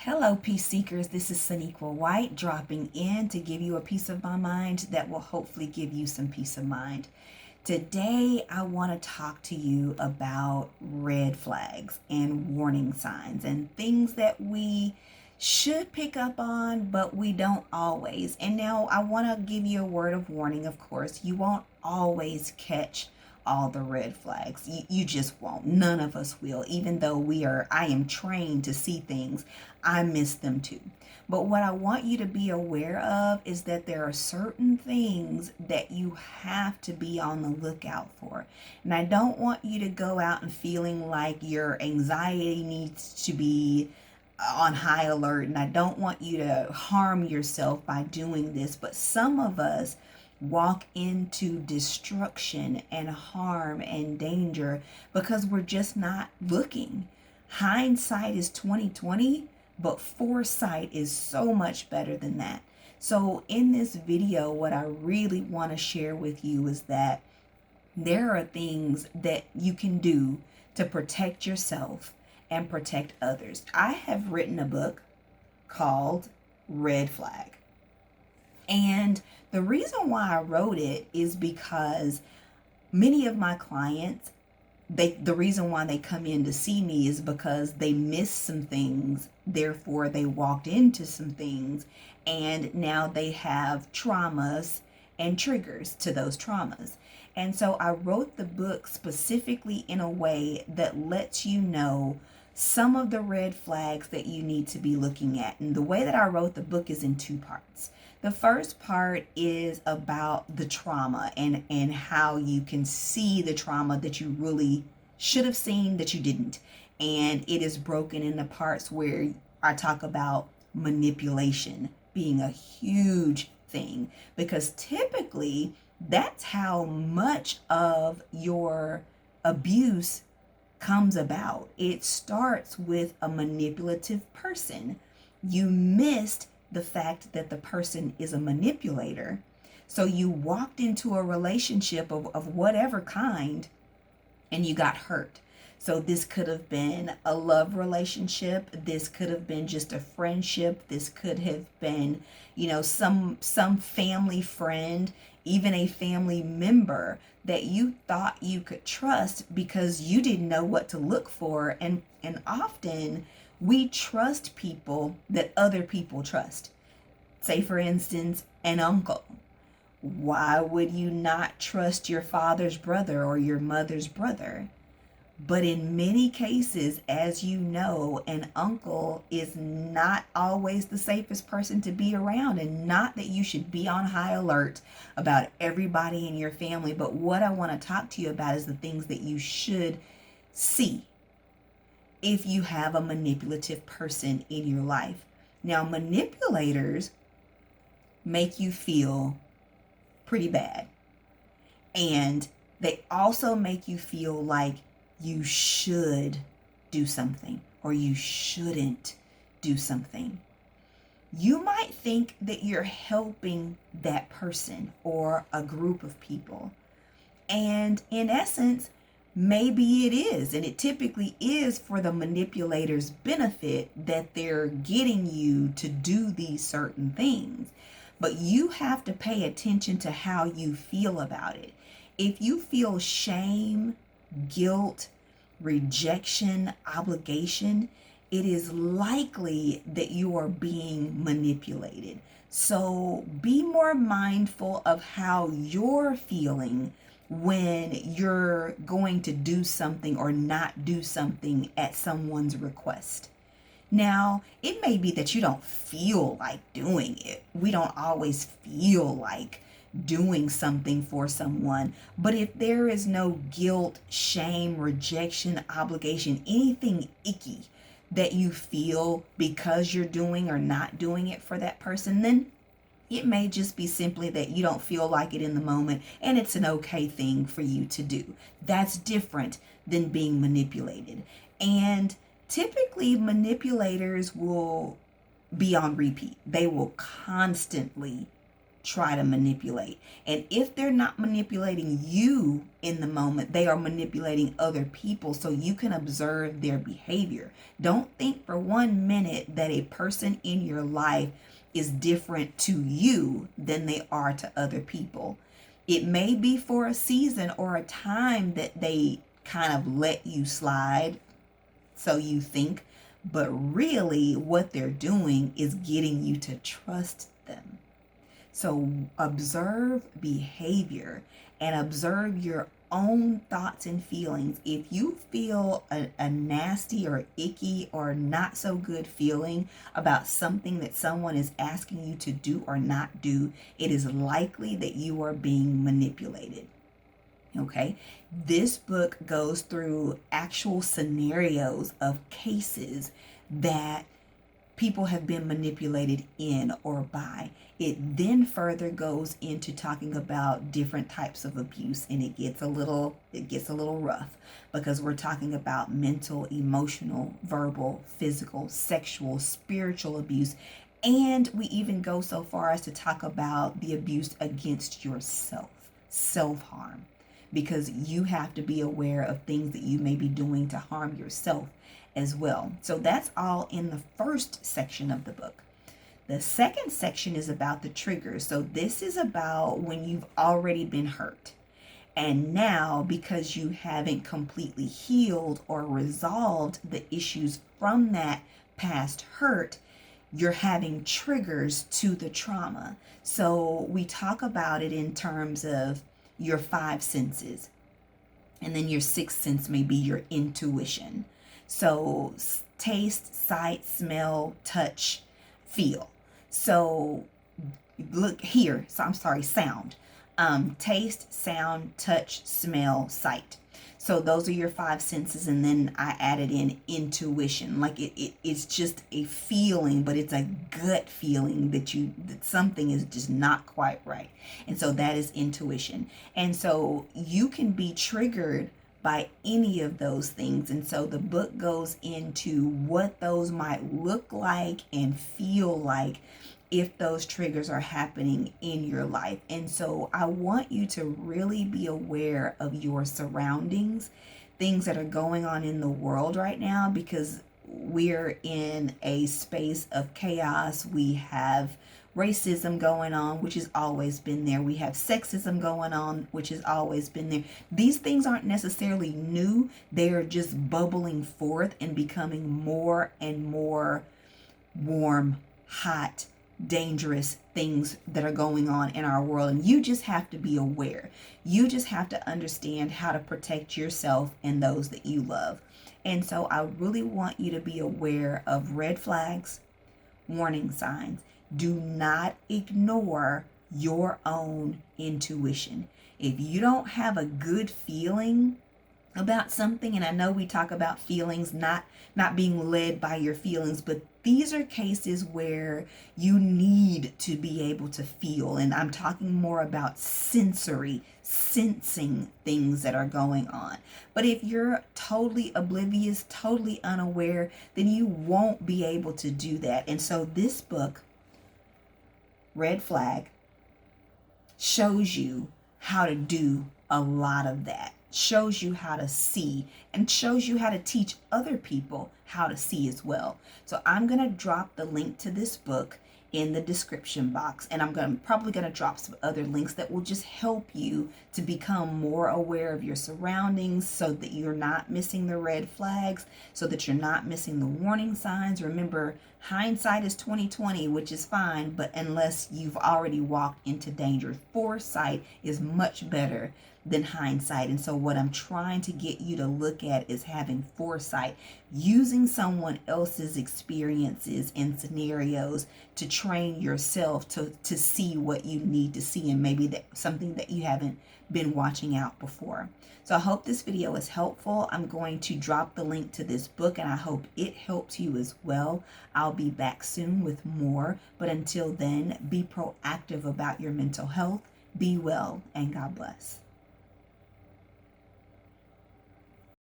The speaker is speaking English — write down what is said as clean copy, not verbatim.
Hello, peace seekers. This is Saniqua White dropping in to give you a piece of my mind that will hopefully give you some peace of mind. Today, I want to talk to you about red flags and warning signs and things that we should pick up on, but we don't always. And now I want to give you a word of warning, of course. You won't always catch all the red flags. You just won't. None of us will. Even though I am trained to see things, I miss them too. But what I want you to be aware of is that there are certain things that you have to be on the lookout for. And I don't want you to go out and feeling like your anxiety needs to be on high alert. And I don't want you to harm yourself by doing this. But some of us walk into destruction and harm and danger because we're just not looking. Hindsight is 2020, but foresight is so much better than that. So in this video, what I really want to share with you is that there are things that you can do to protect yourself and protect others. I have written a book called Red Flag. And the reason why I wrote it is because many of my clients, the reason why they come in to see me is because they missed some things. Therefore, they walked into some things and now they have traumas and triggers to those traumas. And so I wrote the book specifically in a way that lets you know some of the red flags that you need to be looking at. And the way that I wrote the book is in two parts. The first part is about the trauma and how you can see the trauma that you really should have seen that you didn't. And it is broken into parts where I talk about manipulation being a huge thing, because typically that's how much of your abuse comes about. It starts with a manipulative person. You missed the fact that the person is a manipulator. So you walked into a relationship of whatever kind and you got hurt. So this could have been a love relationship. This could have been just a friendship. This could have been, some family friend, even a family member that you thought you could trust because you didn't know what to look for. And often we trust people that other people trust. Say, for instance, an uncle. Why would you not trust your father's brother or your mother's brother? But in many cases, as you know, an uncle is not always the safest person to be around, and not that you should be on high alert about everybody in your family. But what I want to talk to you about is the things that you should see if you have a manipulative person in your life. Now, manipulators make you feel pretty bad. And they also make you feel like you should do something or you shouldn't do something. You might think that you're helping that person or a group of people. And in essence, maybe it is. And it typically is for the manipulator's benefit that they're getting you to do these certain things. But you have to pay attention to how you feel about it. If you feel shame, guilt, rejection, obligation, it is likely that you are being manipulated. So be more mindful of how you're feeling when you're going to do something or not do something at someone's request. Now, it may be that you don't feel like doing it. We don't always feel like doing something for someone. But if there is no guilt, shame, rejection, obligation, anything icky that you feel because you're doing or not doing it for that person, then it may just be simply that you don't feel like it in the moment, and it's an okay thing for you to do. That's different than being manipulated. And typically, manipulators will be on repeat. They will constantly try to manipulate. And if they're not manipulating you in the moment, they are manipulating other people, so you can observe their behavior. Don't think for 1 minute that a person in your life is different to you than they are to other people. It may be for a season or a time that they kind of let you slide, so you think, but really what they're doing is getting you to trust them. So observe behavior and observe your own thoughts and feelings. If you feel a nasty or icky or not so good feeling about something that someone is asking you to do or not do, it is likely that you are being manipulated. Okay, this book goes through actual scenarios of cases that people have been manipulated in or by. It then further goes into talking about different types of abuse, and it gets a little rough because we're talking about mental, emotional, verbal, physical, sexual, spiritual abuse, and we even go so far as to talk about the abuse against yourself, self-harm, because you have to be aware of things that you may be doing to harm yourself as well. So that's all in the first section of the book. The second section is about the triggers. So this is about when you've already been hurt. And now, because you haven't completely healed or resolved the issues from that past hurt, you're having triggers to the trauma. So we talk about it in terms of your 5 senses. And then your 6th sense may be your intuition. So taste, sight, smell, touch, feel. So look here. So I'm sorry, sound. Taste, sound, touch, smell, sight. So those are your 5 senses, and then I added in intuition. Like it's just a feeling, but it's a gut feeling that something is just not quite right. And so that is intuition. And so you can be triggered by any of those things. And so the book goes into what those might look like and feel like if those triggers are happening in your life. And so I want you to really be aware of your surroundings, things that are going on in the world right now, because we're in a space of chaos. We have racism going on, which has always been there. We have sexism going on, which has always been there. These things aren't necessarily new. They are just bubbling forth and becoming more and more warm, hot, dangerous things that are going on in our world. And you just have to be aware. You just have to understand how to protect yourself and those that you love. And so I really want you to be aware of red flags, warning signs. Do not ignore your own intuition. If you don't have a good feeling about something, and I know we talk about feelings, not being led by your feelings, but these are cases where you need to be able to feel. And I'm talking more about sensing things that are going on. But if you're totally oblivious, totally unaware, then you won't be able to do that. And so this book, Red Flag, shows you how to do a lot of that. Shows you how to see and shows you how to teach other people how to see as well. So I'm going to drop the link to this book in the description box, and I'm probably going to drop some other links that will just help you to become more aware of your surroundings, so that you're not missing the red flags, so that you're not missing the warning signs. Remember, hindsight is 20/20, which is fine, but unless you've already walked into danger, foresight is much better than hindsight. And so what I'm trying to get you to look at is having foresight, using someone else's experiences and scenarios to train yourself to see what you need to see, and maybe that something that you haven't been watching out before. So I hope this video is helpful. I'm going to drop the link to this book, and I hope it helps you as well. I'll be back soon with more, but until then, be proactive about your mental health. Be well, and God bless.